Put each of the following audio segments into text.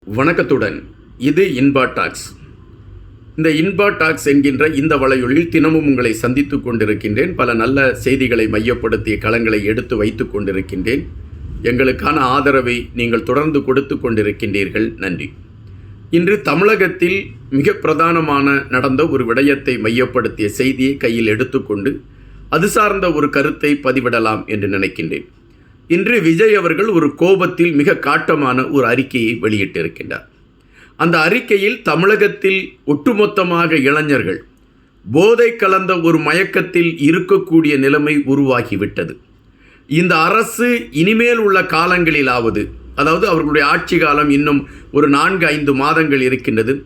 வணக்கத்துடன் இது இன்பா டாக்ஸ். இந்த இன்பா டாக்ஸ் என்கின்ற இந்த வலையொலியில் தினமும் உங்களை சந்தித்து கொண்டிருக்கின்றேன். பல நல்ல செய்திகளை மையப்படுத்திய களங்களை எடுத்து வைத்து கொண்டிருக்கின்றேன். எங்களுக்கான ஆதரவை நீங்கள் தொடர்ந்து கொடுத்து கொண்டிருக்கின்றீர்கள். நன்றி. இன்று தமிழகத்தில் மிக பிரதானமான நடந்த ஒரு விடயத்தை மையப்படுத்திய செய்தியை கையில் எடுத்துக்கொண்டு அது சார்ந்த ஒரு கருத்தை பதிவிடலாம் என்று நினைக்கின்றேன். இன்று விஜய் அவர்கள் ஒரு கோபத்தில் மிக காட்டமான ஒரு அறிக்கையை வெளியிட்டிருக்கின்றார். அந்த அறிக்கையில் தமிழகத்தில் ஒட்டுமொத்தமாக இளைஞர்கள் போதை கலந்த ஒரு மயக்கத்தில் இருக்கக்கூடிய நிலைமை உருவாகிவிட்டது. இந்த அரசு இனிமேல் உள்ள காலங்களிலாவது, அதாவது அவர்களுடைய ஆட்சி காலம் இன்னும் ஒரு 4-5 மாதங்கள் இருக்கின்றது.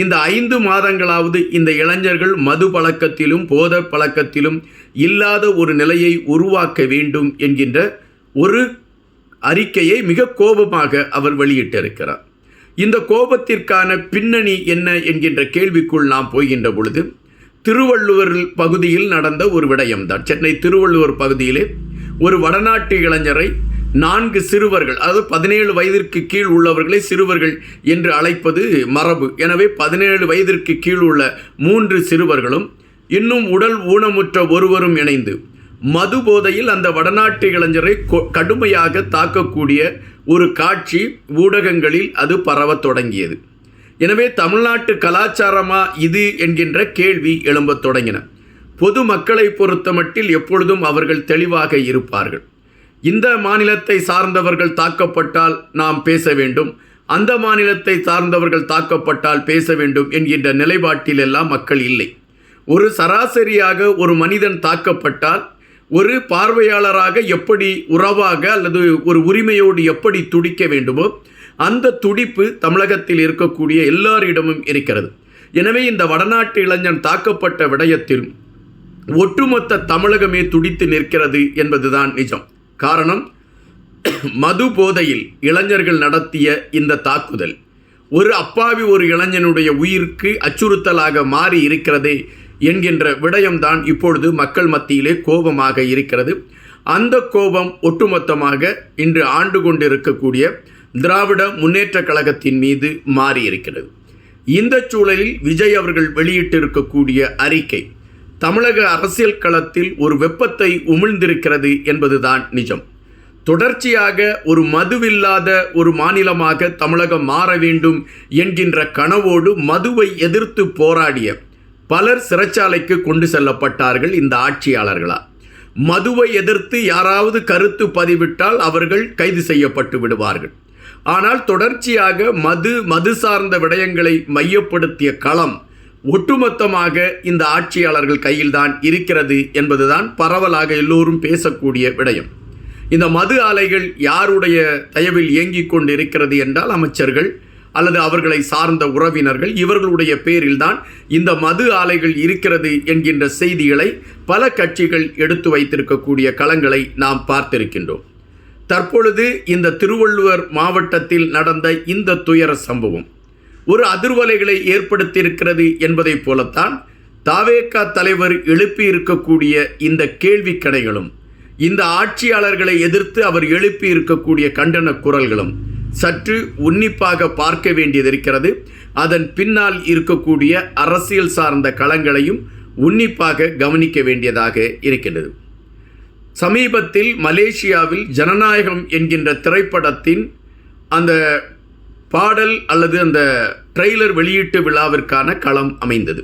இந்த 5 மாதங்களாவது இந்த இளைஞர்கள் மது பழக்கத்திலும் போதை பழக்கத்திலும் இல்லாத ஒரு நிலையை உருவாக்க வேண்டும் என்கின்ற ஒரு அறிக்கையை மிக கோபமாக அவர் வெளியிட்டிருக்கிறார். இந்த கோபத்திற்கான பின்னணி என்ன என்கின்ற கேள்விக்குள் நாம் போகின்ற பொழுது, திருவள்ளுவர் பகுதியில் நடந்த ஒரு விடயம்தான். சென்னை திருவள்ளுவர் பகுதியிலே ஒரு வடநாட்டு இளைஞரை 4 சிறுவர்கள், அதாவது 17 வயதிற்கு கீழ் உள்ளவர்களை சிறுவர்கள் என்று அழைப்பது மரபு. எனவே 17 வயதிற்கு கீழ் உள்ள 3 சிறுவர்களும் இன்னும் உடல் ஊனமுற்ற ஒருவரும் இணைந்து மது போதையில் அந்த வடநாட்டு இளைஞரை கடுமையாக தாக்கக்கூடிய ஒரு காட்சி ஊடகங்களில் அது பரவத் தொடங்கியது. எனவே தமிழ்நாட்டு கலாச்சாரமா இது என்கின்ற கேள்வி எழும்பத் தொடங்கின. பொது மக்களை பொறுத்தமட்டில் எப்பொழுதும் அவர்கள் தெளிவாக இருப்பார்கள். இந்த மாநிலத்தை சார்ந்தவர்கள் தாக்கப்பட்டால் நாம் பேச வேண்டும், அந்த மாநிலத்தை சார்ந்தவர்கள் தாக்கப்பட்டால் பேச வேண்டும் என்கின்ற நிலைப்பாட்டில் எல்லாம் மக்கள் இல்லை. ஒரு சராசரியாக ஒரு மனிதன் தாக்கப்பட்டால் ஒரு பார்வையாளராக எப்படி உறவாக அல்லது ஒரு உரிமையோடு எப்படி துடிக்க வேண்டுமோ அந்த துடிப்பு தமிழகத்தில் இருக்கக்கூடிய எல்லாரிடமும் இருக்கிறது. எனவே இந்த வடநாட்டு இளைஞன் தாக்கப்பட்ட விடயத்தில் ஒட்டுமொத்த தமிழகமே துடித்து நிற்கிறது என்பதுதான் நிஜம். காரணம், மது போதையில் இளைஞர்கள் நடத்திய இந்த தாக்குதல் ஒரு அப்பாவி ஒரு இளைஞனுடைய உயிருக்கு அச்சுறுத்தலாக மாறி இருக்கிறதே என்கின்ற விடயம்தான் இப்பொழுது மக்கள் மத்தியிலே கோபமாக இருக்கிறது. அந்த கோபம் ஒட்டுமொத்தமாக இன்று ஆண்டு கொண்டிருக்கக்கூடிய திராவிட முன்னேற்ற கழகத்தின் மீது மாறி இருக்கிறது. இந்த சூழலில் விஜய் அவர்கள் வெளியிட்டிருக்கக்கூடிய அறிக்கை தமிழக அரசியல் களத்தில் ஒரு வெப்பத்தை உமிழ்ந்திருக்கிறது என்பதுதான் நிஜம். தொடர்ச்சியாக ஒரு மதுவில்லாத ஒரு மாநிலமாக தமிழகம் மாற வேண்டும் என்கின்ற கனவோடு மதுவை எதிர்த்து போராடிய பலர் சிறைச்சாலைக்கு கொண்டு செல்லப்பட்டார்கள் இந்த ஆட்சியாளர்களால். மதுவை எதிர்த்து யாராவது கருத்து பதிவிட்டால் அவர்கள் கைது செய்யப்பட்டு விடுவார்கள். ஆனால் தொடர்ச்சியாக மது சார்ந்த விடயங்களை மையப்படுத்திய களம் ஒட்டுமொத்தமாக இந்த ஆட்சியாளர்கள் கையில்தான் இருக்கிறது என்பதுதான் பரவலாக எல்லோரும் பேசக்கூடிய விடயம். இந்த மது ஆலைகள் யாருடைய தயவில் இயங்கிக் கொண்டு இருக்கிறது என்றால் அமைச்சர்கள் அல்லது அவர்களை சார்ந்த உறவினர்கள், இவர்களுடைய பேரில்தான் இந்த மது ஆலைகள் இருக்கிறது என்கின்ற செய்திகளை பல கட்சிகள் எடுத்து வைத்திருக்கக்கூடிய களங்களை நாம் பார்த்திருக்கின்றோம். தற்பொழுது இந்த திருவள்ளுவர் மாவட்டத்தில் நடந்த இந்த துயர சம்பவம் ஒரு அதிர்வலைகளை ஏற்படுத்தியிருக்கிறது என்பதைப் போலத்தான் தாவேகா தலைவர் எழுப்பி இருக்கக்கூடிய இந்த கேள்வி கணைகளும், இந்த ஆட்சியாளர்களை எதிர்த்து அவர் எழுப்பி இருக்கக்கூடிய கண்டன குரல்களும் சற்று உன்னிப்பாக பார்க்க வேண்டியதிருக்கிறது. அதன் பின்னால் இருக்கக்கூடிய அரசியல் சார்ந்த களங்களையும் உன்னிப்பாக கவனிக்க வேண்டியதாக இருக்கின்றது. சமீபத்தில் மலேசியாவில் ஜனநாயகம் என்கின்ற திரைப்படத்தின் அந்த பாடல் அல்லது அந்த ட்ரெய்லர் வெளியீட்டு விழாவிற்கான களம் அமைந்தது.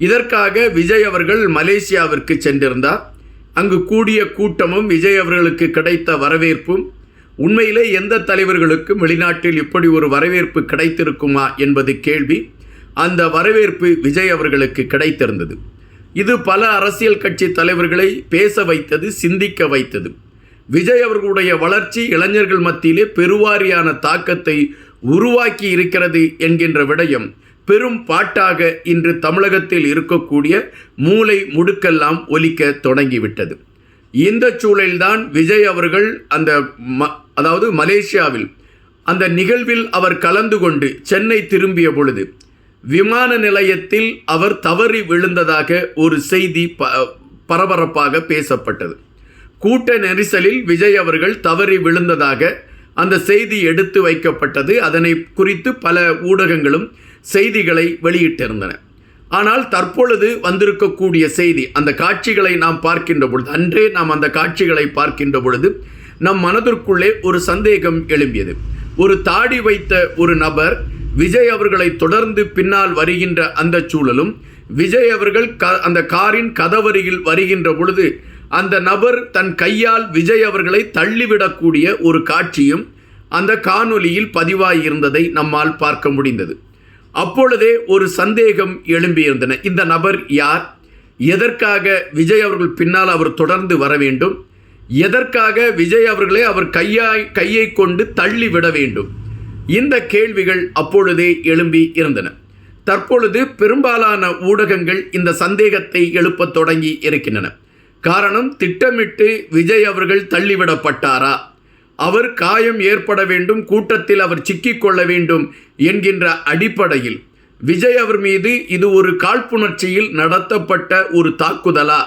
இதற்காக விஜய் அவர்கள் மலேசியாவிற்கு சென்றிருந்தார். அங்கு கூடிய கூட்டமும் விஜய் அவர்களுக்கு கிடைத்த வரவேற்பும் உண்மையிலே எந்த தலைவர்களுக்கும் வெளிநாட்டில் இப்படி ஒரு வரவேற்பு கிடைத்திருக்குமா என்பது கேள்வி. அந்த வரவேற்பு விஜய் அவர்களுக்கு கிடைத்திருந்தது. இது பல அரசியல் கட்சி தலைவர்களை பேச வைத்தது, சிந்திக்க வைத்தது. விஜய் அவர்களுடைய வளர்ச்சி இளைஞர்கள் மத்தியிலே பெருவாரியான தாக்கத்தை உருவாக்கி இருக்கிறது என்கின்ற விடயம் பெரும் பாட்டாக இன்று தமிழகத்தில் இருக்கக்கூடிய மூலை முடுக்கெல்லாம் ஒலிக்க தொடங்கிவிட்டது. இந்த சூழலில்தான் விஜய் அவர்கள் அதாவது மலேசியாவில் அந்த நிகழ்வில் அவர் கலந்து கொண்டு சென்னை திரும்பிய பொழுது விமான நிலையத்தில் அவர் தவறி விழுந்ததாக ஒரு செய்தி பரபரப்பாக பேசப்பட்டது. கூட்ட நெரிசலில் விஜய் அவர்கள் தவறி விழுந்ததாக அந்த செய்தி எடுத்து வைக்கப்பட்டது. அதனை குறித்து பல ஊடகங்களும் செய்திகளை வெளியிட்டிருந்தன. ஆனால் தற்பொழுது வந்திருக்கக்கூடிய செய்தி, அந்த காட்சிகளை நாம் பார்க்கின்ற பொழுது, அன்றே நாம் அந்த காட்சிகளை பார்க்கின்ற பொழுது நம் மனதிற்குள்ளே ஒரு சந்தேகம் எழும்பியது. ஒரு தாடி வைத்த ஒரு நபர் விஜய் அவர்களை தொடர்ந்து பின்னால் வருகின்ற அந்த சூழலும், விஜய் அவர்கள் அந்த காரின் கதவருகில் வருகின்ற பொழுது அந்த நபர் தன் கையால் விஜய் அவர்களை தள்ளிவிடக்கூடிய ஒரு காட்சியும் அந்த காணொலியில் பதிவாகியிருந்ததை நம்மால் பார்க்க முடிந்தது. அப்பொழுதே ஒரு சந்தேகம் எழும்பியிருந்தன. இந்த நபர் யார்? எதற்காக விஜய் அவர்கள் பின்னால் அவர் தொடர்ந்து வர வேண்டும்? எதற்காக விஜய் அவர்களை அவர் கையை கொண்டு தள்ளிவிட வேண்டும்? இந்த கேள்விகள் அப்பொழுதே எழும்பி இருந்தன. தற்பொழுது பெரும்பாலான ஊடகங்கள் இந்த சந்தேகத்தை எழுப்பத் தொடங்கி இருக்கின்றன. காரணம், திட்டமிட்டு விஜய் அவர்கள் தள்ளிவிடப்பட்டாரா? அவர் காயம் ஏற்பட வேண்டும், கூட்டத்தில் அவர் சிக்கிக்கொள்ள வேண்டும் என்கின்ற அடிப்படையில் விஜய் அவர் மீது இது ஒரு காழ்ப்புணர்ச்சியில் நடத்தப்பட்ட ஒரு தாக்குதலா,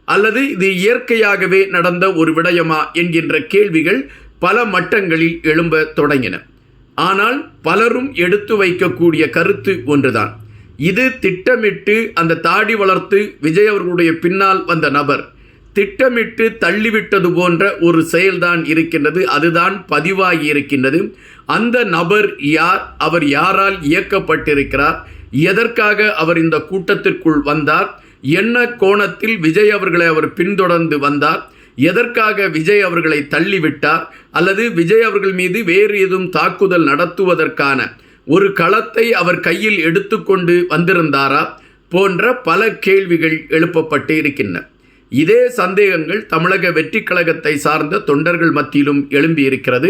அல்லது இது இயற்கையாகவே நடந்த ஒரு விடயமா என்கின்ற கேள்விகள் பல மட்டங்களில் எழும்ப தொடங்கின. ஆனால் பலரும் எடுத்து வைக்கக்கூடிய கருத்து ஒன்றுதான். இது திட்டமிட்டு அந்த தாடி வளர்த்து விஜய் அவர்களுடைய பின்னால் வந்த நபர் திட்டமிட்டு தள்ளிவிட்டது போன்ற ஒரு செயல்தான் இருக்கின்றது. அதுதான் பதிவாகி இருக்கின்றது. அந்த நபர் யார்? அவர் யாரால் இயக்கப்பட்டிருக்கிறார்? எதற்காக அவர் இந்த கூட்டத்திற்குள் வந்தார்? என்ன கோணத்தில் விஜய் அவர்களை அவர் பின்தொடர்ந்து வந்தார்? எதற்காக விஜய் அவர்களை தள்ளிவிட்டார்? அல்லது விஜய் அவர்கள் மீது வேறு எதுவும் தாக்குதல் நடத்துவதற்கான ஒரு களத்தை அவர் கையில் எடுத்துக்கொண்டு வந்திருந்தாரா? போன்ற பல கேள்விகள் எழுப்பப்பட்டு இருக்கின்றன. இதே சந்தேகங்கள் தமிழக வெற்றி கழகத்தை சார்ந்த தொண்டர்கள் மத்தியிலும் எழும்பி இருக்கிறது.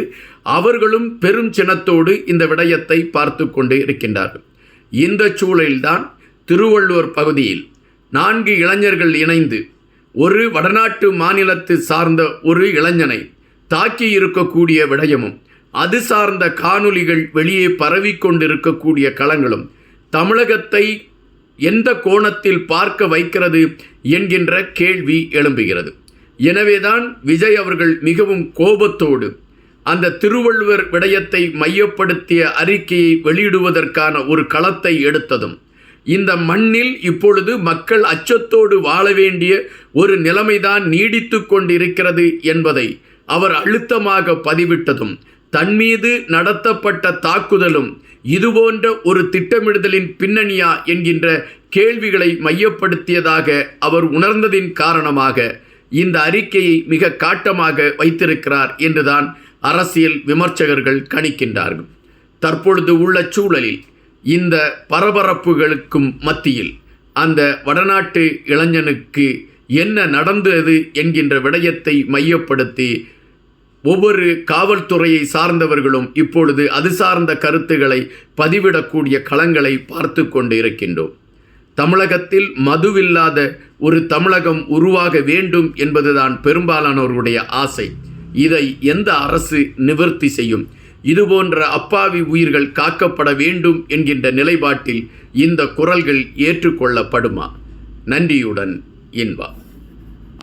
அவர்களும் பெரும் சினத்தோடு இந்த விடயத்தை பார்த்து கொண்டு இருக்கின்றார்கள். இந்த சூழலில்தான் திருவள்ளுவர் பகுதியில் 4 இளைஞர்கள் இணைந்து ஒரு வடநாட்டு மாநிலத்தை சார்ந்த ஒரு இளைஞனை தாக்கி இருக்கக்கூடிய விடயமும், அது சார்ந்த காணொலிகள் வெளியே பரவிக்கொண்டிருக்கக்கூடிய களங்களும் தமிழகத்தை எந்த கோணத்தில் பார்க்க வைக்கிறது என்கின்ற கேள்வி எழும்புகிறது. எனவேதான் விஜய் அவர்கள் மிகவும் கோபத்தோடு அந்த திருவள்ளுவர் விடயத்தை மையப்படுத்திய அறிக்கையை வெளியிடுவதற்கான ஒரு களத்தை எடுத்ததும், இந்த மண்ணில் இப்பொழுது மக்கள் அச்சத்தோடு வாழ வேண்டிய ஒரு நிலைமைதான் நீடித்து கொண்டிருக்கிறது என்பதை அவர் அழுத்தமாக பதிவிட்டதும், தன் மீது நடத்தப்பட்ட தாக்குதலும் இதுபோன்ற ஒரு திட்டமிடுதலின் பின்னணியா என்கின்ற கேள்விகளை மையப்படுத்தியதாக அவர் உணர்ந்ததின் காரணமாக இந்த அறிக்கையை மிக காட்டமாக வைத்திருக்கிறார் என்றுதான் அரசியல் விமர்சகர்கள் கணிக்கின்றார்கள். தற்பொழுது உள்ள சூழலில் இந்த பரபரப்புகளுக்கும் மத்தியில் அந்த வடநாட்டு இளைஞனுக்கு என்ன நடந்தது என்கின்ற விடயத்தை மையப்படுத்தி ஒவ்வொரு காவல்துறையை சார்ந்தவர்களும் இப்பொழுது அது சார்ந்த கருத்துக்களை பதிவிடக்கூடிய களங்களை பார்த்து கொண்டு இருக்கின்றோம். தமிழகத்தில் மதுவில்லாத ஒரு தமிழகம் உருவாக வேண்டும் என்பதுதான் பெரும்பாலானவர்களுடைய ஆசை. இதை எந்த அரசு நிவர்த்தி செய்யும்? இதுபோன்ற அப்பாவி உயிர்கள் காக்கப்பட வேண்டும் என்கின்ற நிலைப்பாட்டில் இந்த குரல்கள் ஏற்றுக்கொள்ளப்படுமா? நன்றியுடன் இன்பா.